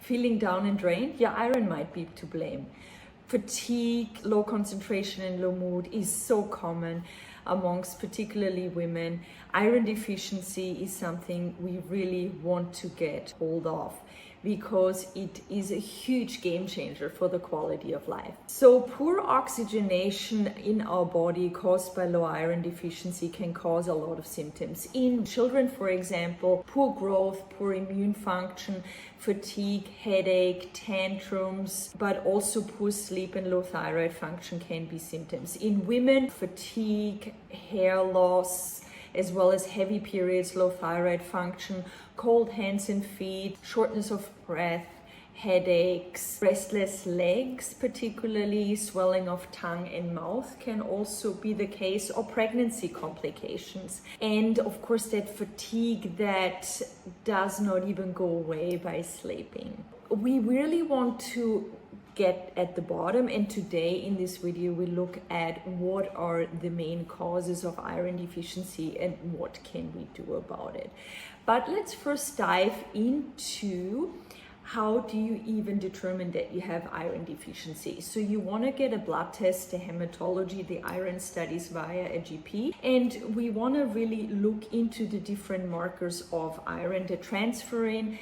feeling down and drained, your iron might be to blame. Fatigue, low concentration and low mood is so common amongst particularly women. Iron deficiency is something we really want to get hold of because it is a huge game changer for the quality of life. So poor oxygenation in our body caused by low iron deficiency can cause a lot of symptoms. In children, for example, poor growth, poor immune function, fatigue, headache, tantrums, but also poor sleep and low thyroid function can be symptoms. In women, fatigue, hair loss, as well as heavy periods, low thyroid function, cold hands and feet, shortness of breath, headaches, restless legs, particularly swelling of tongue and mouth can also be the case, or pregnancy complications. And of course, that fatigue that does not even go away by sleeping. We really want to get at the bottom, and today in this video we look at what are the main causes of iron deficiency and what can we do about it. But let's first dive into how do you even determine that you have iron deficiency. So you want to get a blood test, the hematology, the iron studies via a GP, and we want to really look into the different markers of iron, the transferrin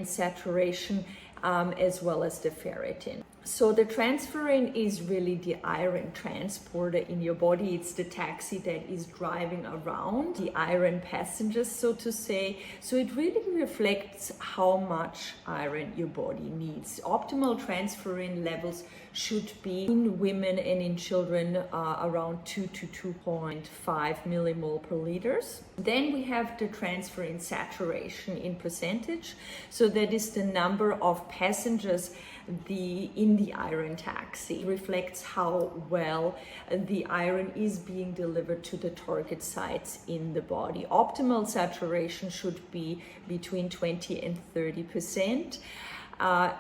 saturation, as well as the ferritin. So the transferrin is really the iron transporter in your body. It's the taxi that is driving around the iron passengers, so to say. So it really reflects how much iron your body needs. Optimal transferrin levels should be in women and in children around 2 to 2.5 millimole per liters. Then we have the transferrin saturation in percentage. So that is the number of passengers in the iron taxi. It reflects how well the iron is being delivered to the target sites in the body. Optimal saturation should be between 20 and 30%.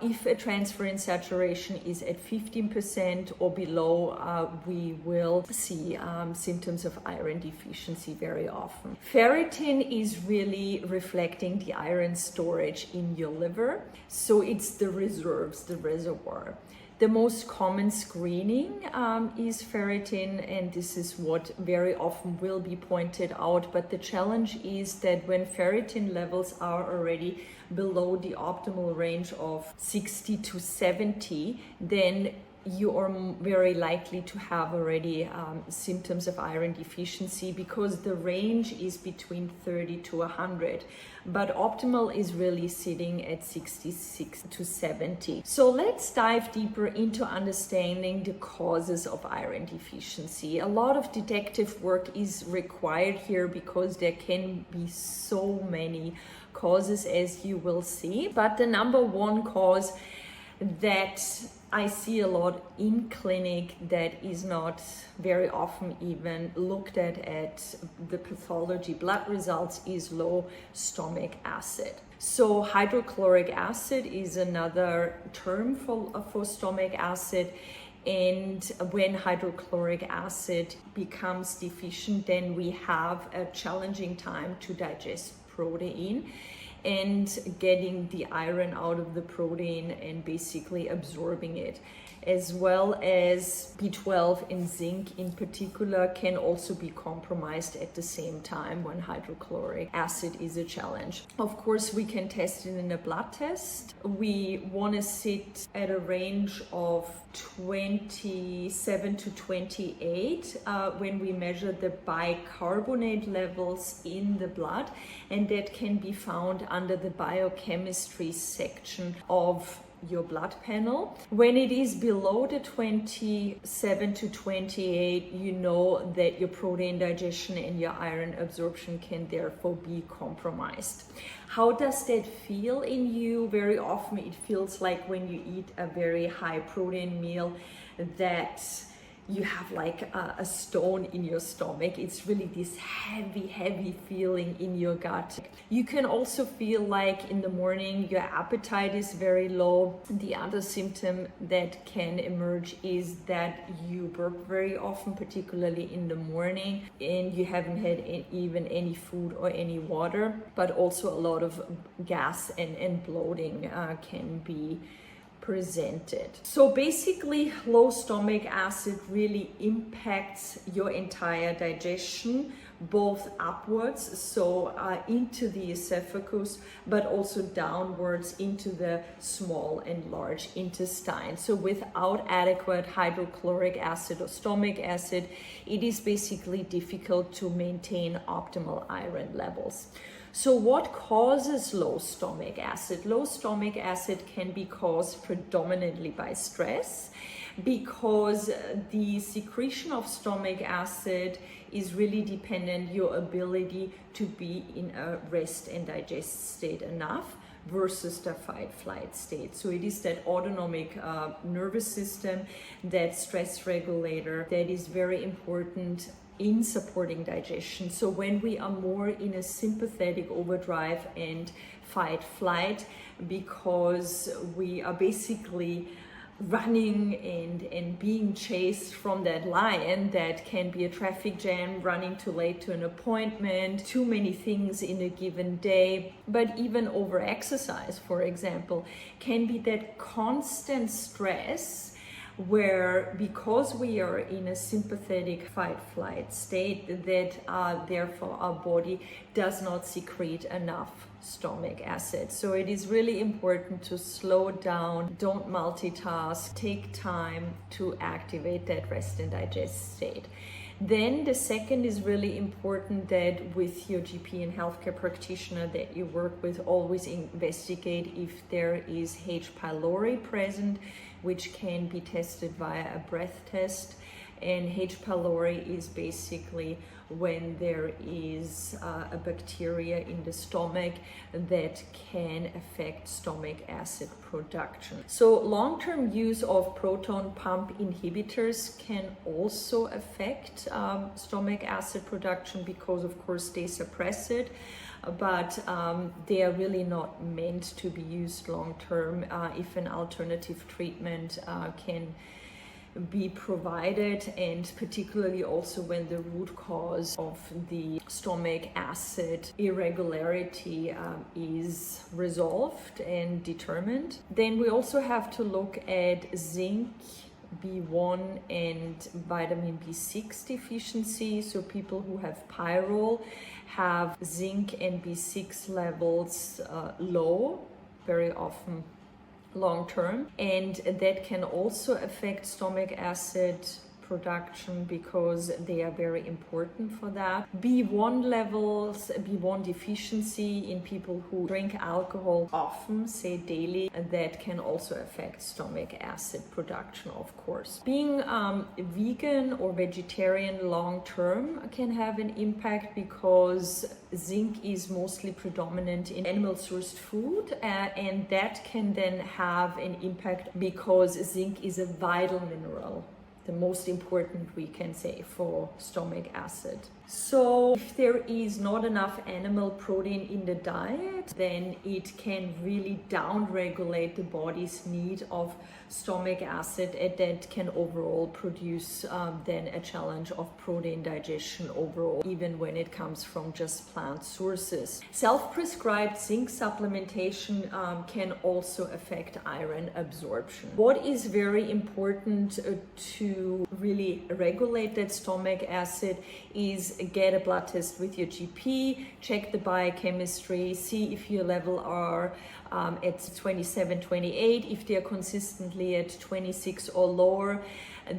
If a transferrin saturation is at 15% or below, we will see symptoms of iron deficiency very often. Ferritin is really reflecting the iron storage in your liver. So it's the reserves, the reservoir. The most common screening is ferritin, and this is what very often will be pointed out. But the challenge is that when ferritin levels are already below the optimal range of 60 to 70, then you are very likely to have already symptoms of iron deficiency, because the range is between 30 to 100, but optimal is really sitting at 66 to 70. So let's dive deeper into understanding the causes of iron deficiency. A lot of detective work is required here because there can be so many causes, as you will see, but the number one cause that I see a lot in clinic that is not very often even looked at the pathology blood results is low stomach acid. So hydrochloric acid is another term for stomach acid. And when hydrochloric acid becomes deficient, then we have a challenging time to digest protein and getting the iron out of the protein and basically absorbing it, as well as B12 and zinc in particular can also be compromised at the same time when hydrochloric acid is a challenge. Of course, we can test it in a blood test. We want to sit at a range of 27 to 28 when we measure the bicarbonate levels in the blood, and that can be found under the biochemistry section of your blood panel. When it is below the 27 to 28, you know that your protein digestion and your iron absorption can therefore be compromised. How does that feel in you? Very often it feels like when you eat a very high protein meal that you have like a stone in your stomach. It's really this heavy feeling in your gut. You can also feel like in the morning your appetite is very low. The other symptom that can emerge is that you burp very often, particularly in the morning, and you haven't had even any food or any water, but also a lot of gas and bloating can be presented. So basically, low stomach acid really impacts your entire digestion, both upwards, so into the esophagus, but also downwards into the small and large intestine. So without adequate hydrochloric acid or stomach acid, it is basically difficult to maintain optimal iron levels. So what causes low stomach acid? Low stomach acid can be caused predominantly by stress, because the secretion of stomach acid is really dependent on your ability to be in a rest and digest state enough versus the fight-flight state. So it is that autonomic nervous system, that stress regulator, that is very important in supporting digestion. So when we are more in a sympathetic overdrive and fight-flight, because we are basically running and being chased from that lion, that can be a traffic jam, running too late to an appointment, too many things in a given day, but even over exercise, for example, can be that constant stress where, because we are in a sympathetic fight-flight state, that therefore our body does not secrete enough stomach acid. So it is really important to slow down, don't multitask, take time to activate that rest and digest state. Then the second is really important, that with your GP and healthcare practitioner that you work with, always investigate if there is H. pylori present, which can be tested via a breath test. And H. pylori is basically when there is a bacteria in the stomach that can affect stomach acid production. So long-term use of proton pump inhibitors can also affect stomach acid production, because of course they suppress it, but they are really not meant to be used long-term. If an alternative treatment can be provided, and particularly also when the root cause of the stomach acid irregularity is resolved and determined. Then we also have to look at zinc, B1 and vitamin B6 deficiency. So people who have pyrrole have zinc and B6 levels low, very often long term, and that can also affect stomach acid production, because they are very important for that. B1 levels, B1 deficiency in people who drink alcohol often, say daily, that can also affect stomach acid production, of course. Being vegan or vegetarian long term can have an impact, because zinc is mostly predominant in animal sourced food, and that can then have an impact, because zinc is a vital mineral, the most important, we can say, for stomach acid. So if there is not enough animal protein in the diet, then it can really downregulate the body's need of stomach acid, and that can overall produce then a challenge of protein digestion overall, even when it comes from just plant sources. Self-prescribed zinc supplementation can also affect iron absorption. What is very important to really regulate that stomach acid is get a blood test with your GP, check the biochemistry, see if your level are at 27, 28. If they are consistently at 26 or lower,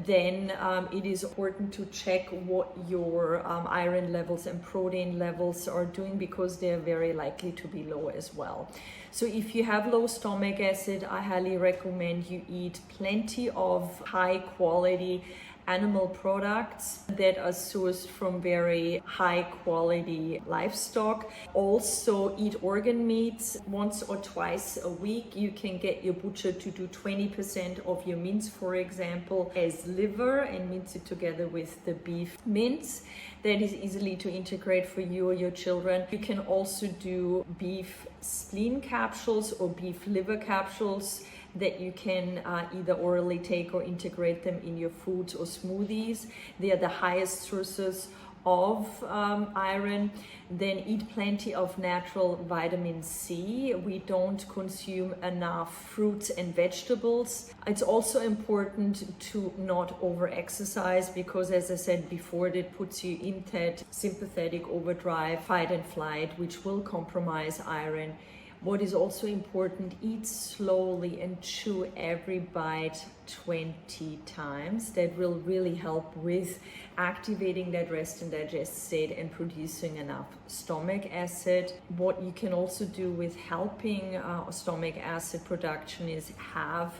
then it is important to check what your iron levels and protein levels are doing, because they are very likely to be low as well. So if you have low stomach acid, I highly recommend you eat plenty of high quality animal products that are sourced from very high quality livestock. Also eat organ meats once or twice a week. You can get your butcher to do 20% of your mince, for example, as liver and mince it together with the beef mince. That is easily to integrate for you or your children. You can also do beef spleen capsules or beef liver capsules that you can either orally take or integrate them in your foods or smoothies. They are the highest sources of iron. Then eat plenty of natural vitamin C. We don't consume enough fruits and vegetables. It's also important to not over exercise because, as I said before, that puts you in that sympathetic overdrive, fight and flight, which will compromise iron. What is also important, eat slowly and chew every bite 20 times. That will really help with activating that rest and digest state and producing enough stomach acid. What you can also do with helping stomach acid production is have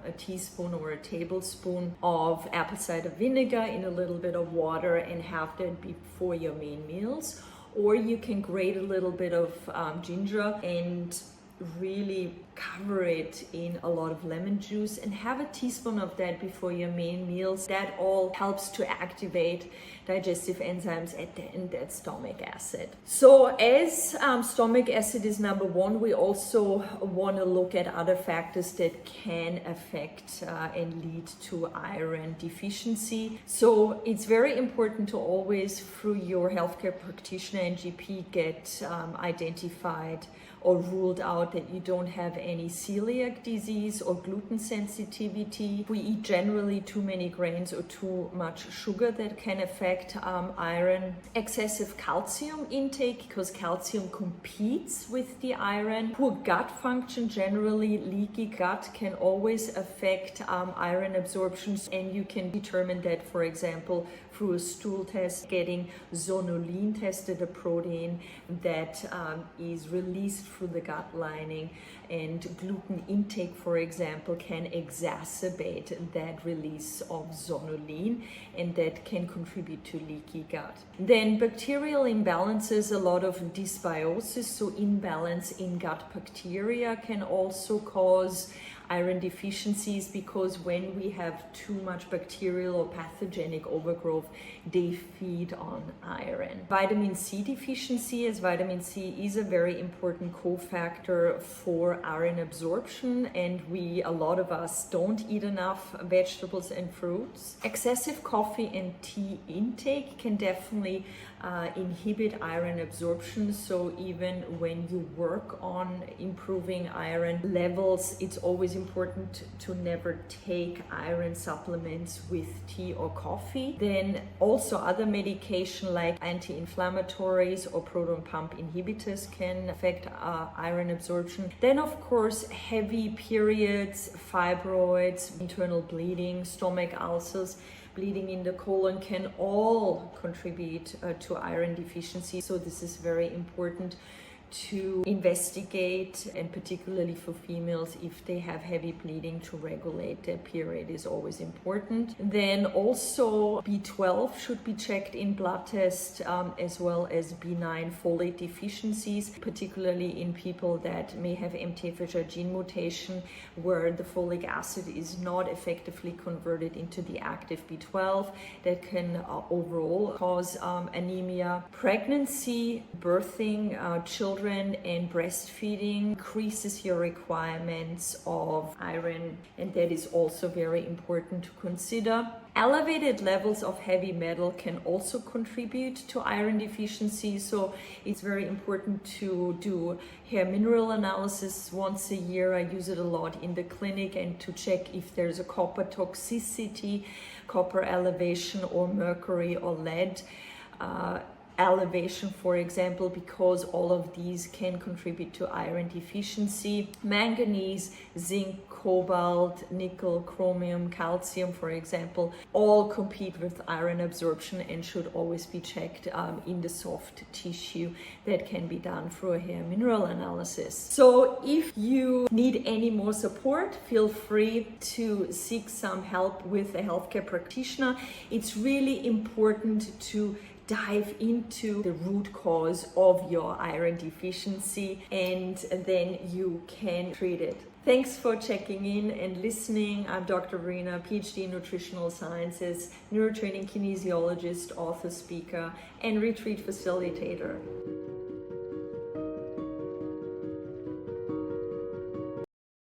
a teaspoon or a tablespoon of apple cider vinegar in a little bit of water and have that before your main meals. Or you can grate a little bit of ginger and really cover it in a lot of lemon juice and have a teaspoon of that before your main meals. That all helps to activate digestive enzymes and that stomach acid. So as stomach acid is number one, we also want to look at other factors that can affect and lead to iron deficiency. So it's very important to always, through your healthcare practitioner and GP, get identified or ruled out that you don't have any celiac disease or gluten sensitivity. If we eat generally too many grains or too much sugar, that can affect iron. Excessive calcium intake, because calcium competes with the iron. Poor gut function, generally leaky gut, can always affect iron absorption, and you can determine that, for example, through a stool test, getting zonulin tested, a protein that is released through the gut lining. And gluten intake, for example, can exacerbate that release of zonulin, and that can contribute to leaky gut. Then bacterial imbalances, a lot of dysbiosis, so imbalance in gut bacteria, can also cause iron deficiencies, because when we have too much bacterial or pathogenic overgrowth, they feed on iron. Vitamin C deficiency, as vitamin C is a very important cofactor for iron absorption, and a lot of us don't eat enough vegetables and fruits. Excessive coffee and tea intake can definitely inhibit iron absorption. So even when you work on improving iron levels, it's always important to never take iron supplements with tea or coffee. Then also other medication like anti-inflammatories or proton pump inhibitors can affect iron absorption. Then of course heavy periods, fibroids, internal bleeding, stomach ulcers, bleeding in the colon can all contribute to iron deficiency. So this is very important to investigate, and particularly for females, if they have heavy bleeding, to regulate their period is always important. Then also B12 should be checked in blood test, as well as B9 folate deficiencies, particularly in people that may have MTHFR gene mutation, where the folic acid is not effectively converted into the active B12. That can overall cause anemia. Pregnancy, birthing children, and breastfeeding increases your requirements of iron, and that is also very important to consider. Elevated levels of heavy metal can also contribute to iron deficiency, so it's very important to do hair mineral analysis once a year. I use it a lot in the clinic, and to check if there's a copper toxicity, copper elevation, or mercury or lead. elevation, for example, because all of these can contribute to iron deficiency. Manganese, zinc, cobalt, nickel, chromium, calcium, for example, all compete with iron absorption and should always be checked in the soft tissue. That can be done through a hair mineral analysis. So if you need any more support, feel free to seek some help with a healthcare practitioner. It's really important to dive into the root cause of your iron deficiency, and then you can treat it. Thanks for checking in and listening. I'm Dr. Verena, PhD in Nutritional Sciences, neurotraining kinesiologist, author, speaker, and retreat facilitator.